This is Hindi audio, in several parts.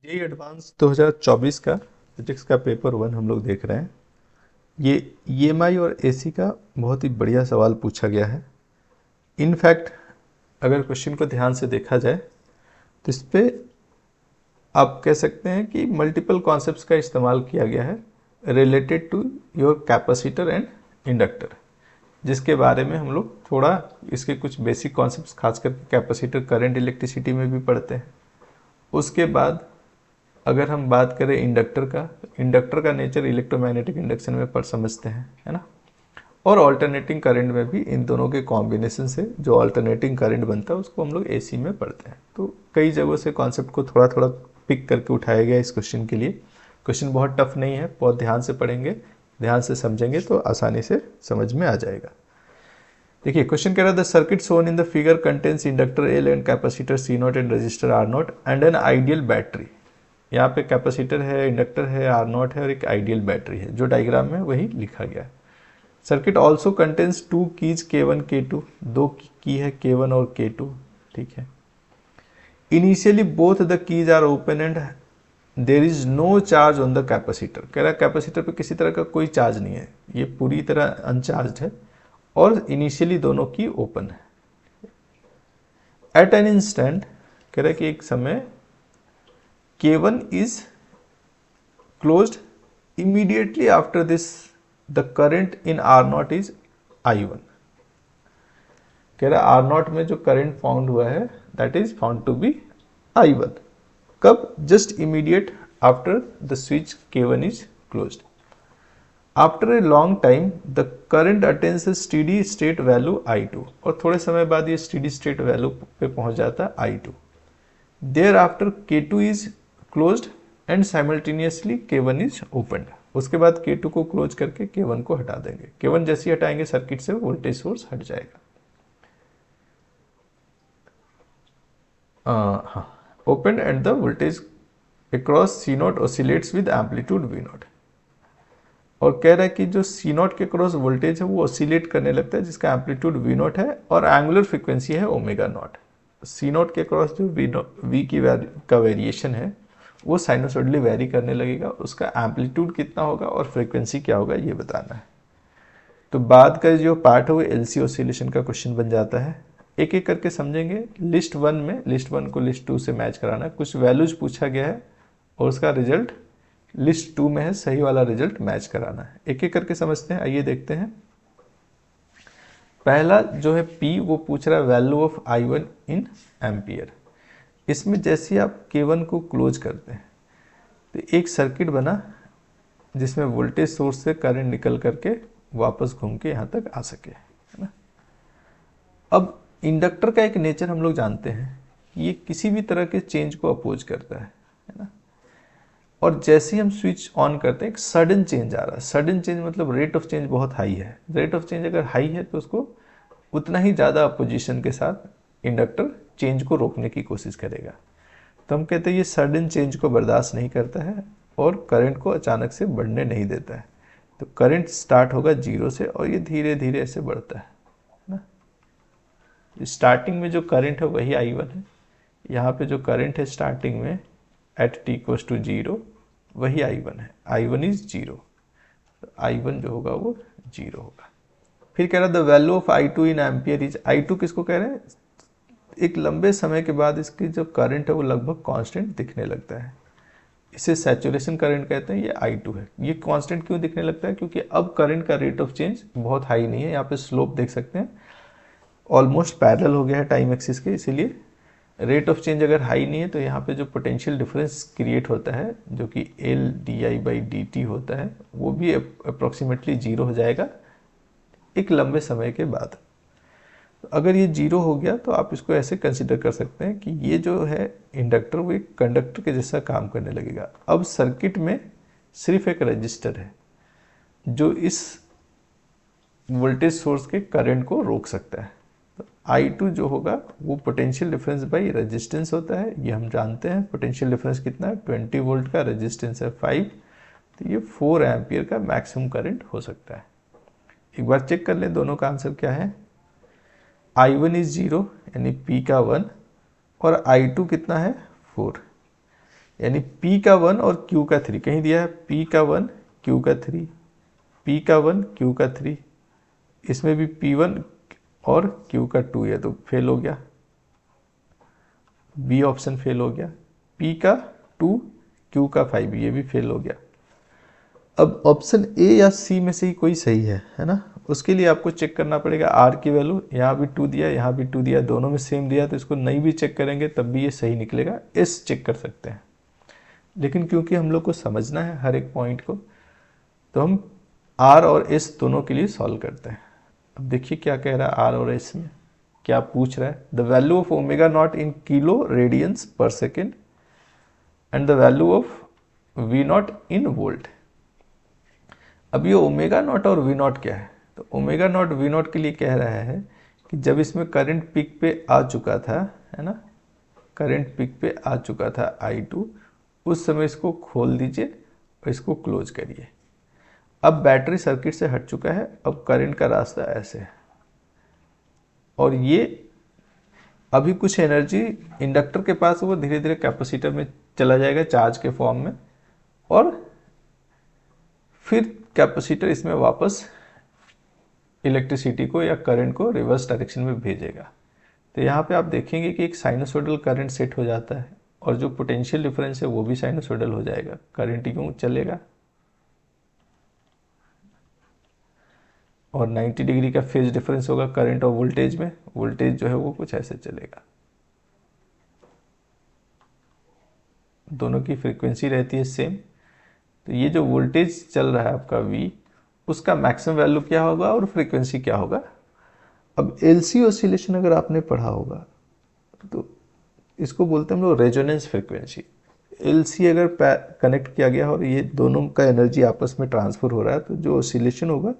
जेईई एडवांस 2024 का फिजिक्स का पेपर 1 हम लोग देख रहे हैं। ये ईएमआई और एसी का बहुत ही बढ़िया सवाल पूछा गया है। इनफैक्ट अगर क्वेश्चन को ध्यान से देखा जाए तो इस पे आप कह सकते हैं कि मल्टीपल कॉन्सेप्ट्स का इस्तेमाल किया गया है related to your capacitor and inductor, जिसके बारे में हम लोग थोड़ा इसके कुछ बेसिक कॉन्सेप्ट्स खास करके कैपेसिटर करंट इलेक्ट्रिसिटी में भी पढ़ते हैं। उसके बाद अगर हम बात करें इंडक्टर का नेचर इलेक्ट्रोमैग्नेटिक इंडक्शन में पर समझते हैं, है ना। और ऑल्टरनेटिंग करंट में भी इन दोनों के कॉम्बिनेशन से जो ऑल्टरनेटिंग करंट बनता है उसको हम लोग एसी में पढ़ते हैं। तो कई जगहों से कॉन्सेप्ट को थोड़ा थोड़ा पिक करके उठाया गया इस क्वेश्चन के लिए। क्वेश्चन बहुत टफ नहीं है, बहुत ध्यान से पढ़ेंगे, ध्यान से समझेंगे तो आसानी से समझ में आ जाएगा। देखिए क्वेश्चन कह रहा है the circuit shown in the figure contains inductor L and capacitor C naught and resistor R naught and an ideal battery. यहाँ पे कैपेसिटर है, इंडक्टर है, आर नॉट है और एक आइडियल बैटरी है। जो डायग्राम में वही लिखा गया है। Circuit also contains two keys K1 K2, दो की है K1 और K2, ठीक है। Initially both the keys are open and there is no charge on the capacitor. कह रहा है कैपेसिटर पे किसी तरह का कोई चार्ज नहीं है, ये पूरी तरह अनचार्ज है और इनिशियली दोनों की ओपन है। एट एन इंस्टेंट कह रहा है कि एक समय K1 is closed immediately after this the current in R0 is I1। कह रहा है R0 में जो करंट फाउंड हुआ है that is found to be I1। कब? just immediate after the switch K1 is closed। After a long time the current attains a steady state value I2 और थोड़े समय बाद ये steady state value पे पहुंच जाता है I2। Thereafter K2 is closed and simultaneously K1 is opened। उसके बाद K2 को क्लोज करके K1 को हटा देंगे। K1 जैसे ही हटाएंगे सर्किट से वोल्टेज सोर्स हट जाएगा। Open and the voltage across C0 oscillates with amplitude V0। और कह रहा है कि जो C0 के क्रॉस वोल्टेज है वो ऑसिलेट करने लगता है जिसका एम्पलीट्यूड V0 है और एंगुलर फ्रीक्वेंसी है ओमेगा नॉट। C0 के क्रॉस जो V की का वेरिएशन है वो साइनोसॉइडली वेरी करने लगेगा। उसका एम्पलीट्यूड कितना होगा और फ्रीक्वेंसी क्या होगा ये बताना है। तो बाद का जो पार्ट है वो एलसी ऑसिलेशन का क्वेश्चन बन जाता है। एक एक करके समझेंगे। लिस्ट 1 में लिस्ट 1 को लिस्ट 2 से मैच कराना है। कुछ वैल्यूज पूछा गया है और उसका रिजल्ट लिस्ट 2 में है, सही वाला रिजल्ट मैच कराना है। एक एक करके समझते हैं, आइए देखते हैं। पहला जो है P वो पूछ रहा है value of I1 in ampere. इसमें जैसे आप K1 को क्लोज करते हैं तो एक सर्किट बना जिसमें वोल्टेज सोर्स से करंट निकल करके वापस घूम के यहाँ तक आ सके, है ना। अब इंडक्टर का एक नेचर हम लोग जानते हैं, ये किसी भी तरह के चेंज को अपोज करता है ना। और जैसे ही हम स्विच ऑन करते हैं एक सडन चेंज आ रहा है। सडन चेंज मतलब रेट ऑफ चेंज बहुत हाई है। रेट ऑफ चेंज अगर हाई है तो उसको उतना ही ज़्यादा अपोजिशन के साथ इंडक्टर चेंज को रोकने की कोशिश करेगा। तो हम कहते हैं ये सडन चेंज को बर्दाश्त नहीं करता है और करंट को अचानक से बढ़ने नहीं देता है। तो करंट स्टार्ट होगा 0 से और ये धीरे धीरे ऐसे बढ़ता है ना। स्टार्टिंग में जो करंट है वही I1 है। यहाँ पे जो करंट है स्टार्टिंग में एट t इक्वल्स टू 0 वही I1 है। I1 is 0। तो I1 जो होगा वो 0 होगा। फिर कह रहा है the value of I2 in ampere is. I2 किसको कह रहे हैं? एक लंबे समय के बाद इसकी जो करंट है वो लगभग कांस्टेंट दिखने लगता है। इसे सैचुरेशन करंट कहते हैं। ये I2 है। ये कांस्टेंट क्यों दिखने लगता है? क्योंकि अब करंट का रेट ऑफ चेंज बहुत हाई नहीं है। यहाँ पे स्लोप देख सकते हैं ऑलमोस्ट पैरेलल हो गया है टाइम एक्सिस के, इसीलिए रेट ऑफ चेंज अगर हाई नहीं है तो यहाँ पे जो पोटेंशियल डिफरेंस क्रिएट होता है जो कि L D I by D T होता है वो भी अप्रोक्सीमेटली 0 हो जाएगा एक लंबे समय के बाद। अगर ये 0 हो गया तो आप इसको ऐसे कंसिडर कर सकते हैं कि ये जो है इंडक्टर वो एक कंडक्टर के जैसा काम करने लगेगा। अब सर्किट में सिर्फ एक रजिस्टर है जो इस वोल्टेज सोर्स के करंट को रोक सकता है। तो I2 जो होगा वो पोटेंशियल डिफरेंस बाई रेजिस्टेंस होता है। ये हम जानते हैं पोटेंशियल डिफरेंस कितना है, 20 वोल्ट का, रेजिस्टेंस है 5। तो ये 4 एम्पियर का मैक्सिमम करंट हो सकता है। एक बार चेक कर लें दोनों का आंसर क्या है। I1 इज 0 यानी P का 1 और I2 कितना है 4। यानी P का 1 और Q का 3, कहीं दिया है P का 1 Q का 3, P का 1 Q का 3, इसमें भी P1 और Q का 2 है तो फेल हो गया, बी ऑप्शन फेल हो गया। P का 2 Q का 5 ये भी फेल हो गया। अब ऑप्शन ए या सी में से ही कोई सही है ना। उसके लिए आपको चेक करना पड़ेगा आर की वैल्यू, यहाँ भी 2 दिया, यहाँ भी 2 दिया, दोनों में सेम दिया, तो इसको नहीं भी चेक करेंगे तब भी ये सही निकलेगा। एस चेक कर सकते हैं, लेकिन क्योंकि हम लोग को समझना है हर एक पॉइंट को, तो हम आर और एस दोनों के लिए सॉल्व करते हैं। अब देखिए क्या कह रहा है आर और एस में, क्या पूछ रहा है। The value of omega naught in kilo radians per second and the value of V naught in volt. अब ये ओमेगा नॉट और वी नॉट क्या है, तो ओमेगा नॉट वी नॉट के लिए कह रहा है कि जब इसमें करंट पीक पे आ चुका था, है ना, करंट पीक पे आ चुका था I2, उस समय इसको खोल दीजिए और इसको क्लोज करिए। अब बैटरी सर्किट से हट चुका है, अब करंट का रास्ता ऐसे है, और ये अभी कुछ एनर्जी इंडक्टर के पास वो धीरे धीरे कैपेसिटर में चला जाएगा चार्ज के फॉर्म में, और फिर कैपेसिटर इसमें वापस इलेक्ट्रिसिटी को या करंट को रिवर्स डायरेक्शन में भेजेगा। तो यहाँ पे आप देखेंगे कि एक साइनसोइडल करंट सेट हो जाता है, और जो पोटेंशियल डिफरेंस है वो भी साइनसोइडल हो जाएगा, करंट यूं चलेगा और 90 डिग्री का फेज डिफरेंस होगा करंट और वोल्टेज में, वोल्टेज जो है वो कुछ ऐसे चलेगा। दोनों की फ्रीक्वेंसी रहती है सेम, तो ये जो वोल्टेज चल रहा है आपका V, उसका मैक्सिमम वैल्यू क्या होगा और फ्रीक्वेंसी क्या होगा। अब LC ऑसिलेशन अगर आपने पढ़ा होगा तो इसको बोलते हैं हम लोग रेजोनेंस फ्रीक्वेंसी। LC अगर कनेक्ट किया गया और ये दोनों का एनर्जी आपस में ट्रांसफर हो रहा है, तो जो ऑसिलेशन होगा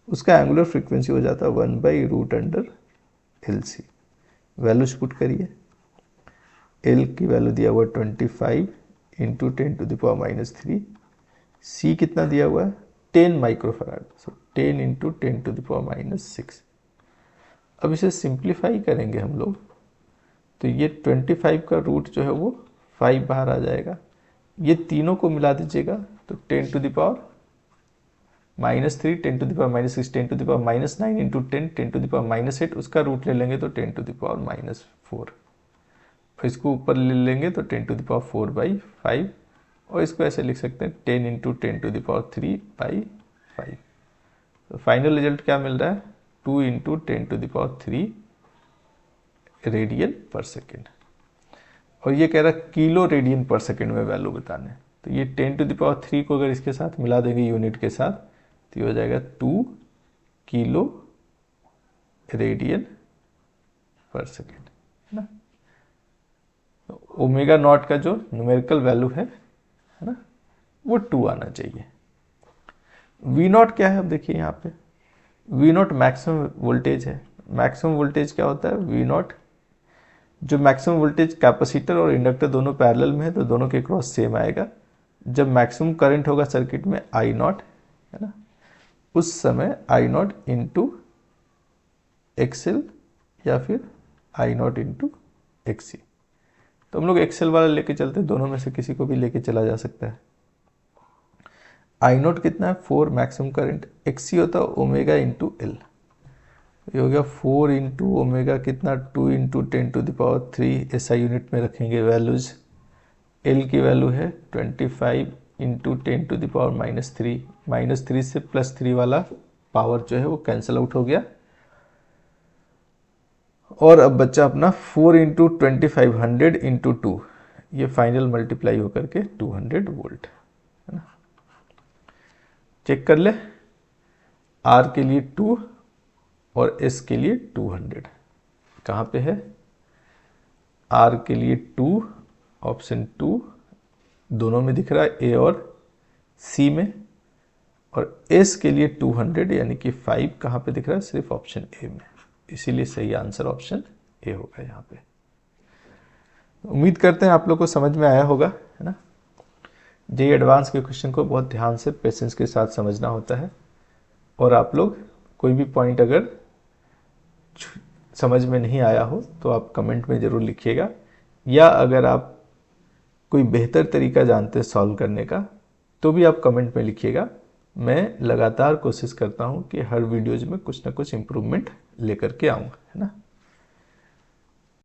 उसका एंगुलर फ्रीक्वेंसी हो जाता है 1/√LC। वैल्यूज पुट करिए, L की वैल्यू दिया हुआ 25 इंटू 10⁻³ C कितना दिया हुआ है 10 माइक्रोफराड, सो 10 इंटू 10⁻⁶। अब इसे सिंप्लीफाई करेंगे हम लोग, तो ये 25 का रूट जो है वो 5 बाहर आ जाएगा। ये तीनों को मिला दीजिएगा तो 10⁻⁻3, 10⁻⁻6, 10⁻⁻9 इंटू 10, 10⁻⁻8, उसका रूट ले लेंगे तो 10⁻⁻4, और इसको ऊपर ले लेंगे तो 10⁻⁴/5, और इसको ऐसे लिख सकते हैं 10 इंटू 10⁻³ तो फाइनल रिजल्ट क्या मिल रहा है 2 इंटू 10⁻³ रेडियन पर सेकेंड, और ये कह रहा है किलो रेडियन पर सेकेंड में वैल्यू बताने। तो ये 10⁻³ को अगर इसके साथ मिला देंगे यूनिट के साथ, तो ये हो जाएगा 2 किलो रेडियन पर सेकेंड, है ना। ओमेगा नॉट का जो न्यूमेरिकल वैल्यू है ना, वो 2 आना चाहिए। वी नॉट क्या है, अब देखिए यहाँ पे वी नॉट मैक्सिमम वोल्टेज है। मैक्सिमम वोल्टेज क्या होता है, वी नॉट जो मैक्सिमम वोल्टेज कैपेसिटर और इंडक्टर दोनों पैरेलल में है तो दोनों के क्रॉस सेम आएगा। जब मैक्सिमम करंट होगा सर्किट में I नॉट, है ना, उस समय I नॉट इंटू XL या फिर I नॉट इंटू XC। तो हम लोग XL वाला लेके चलते हैं, दोनों में से किसी को भी लेके चला जा सकता है। I नॉट कितना है 4 मैक्सिमम करंट, XC होता है ओमेगा इंटू L, ये हो गया 4 इंटू ओमेगा कितना 2 इंटू 10⁻³ SI यूनिट में रखेंगे वैल्यूज। L की वैल्यू है 25 इंटू 10⁻⁻3, -3 से +3 वाला पावर जो है वो कैंसिल आउट हो गया, और अब बच्चा अपना 4 इंटू 25 100 इंटू 2, ये फाइनल मल्टीप्लाई होकर के 200 वोल्ट, है ना। चेक कर ले, R के लिए 2 और S के लिए 200 कहाँ पे है, R के लिए 2 ऑप्शन 2 दोनों में दिख रहा है A और C में, और S के लिए 200 यानी कि 5 कहाँ पे दिख रहा है, सिर्फ ऑप्शन A में, इसीलिए सही आंसर ऑप्शन A होगा यहाँ पे। उम्मीद करते हैं आप लोग को समझ में आया होगा, है ना। जेईई एडवांस के क्वेश्चन को बहुत ध्यान से पेशेंस के साथ समझना होता है, और आप लोग कोई भी पॉइंट अगर समझ में नहीं आया हो तो आप कमेंट में ज़रूर लिखिएगा, या अगर आप कोई बेहतर तरीका जानते हैं सॉल्व करने का तो भी आप कमेंट में लिखिएगा। मैं लगातार कोशिश करता हूँ कि हर वीडियोज़ में कुछ ना कुछ इम्प्रूवमेंट लेकर के आऊँ, है ना।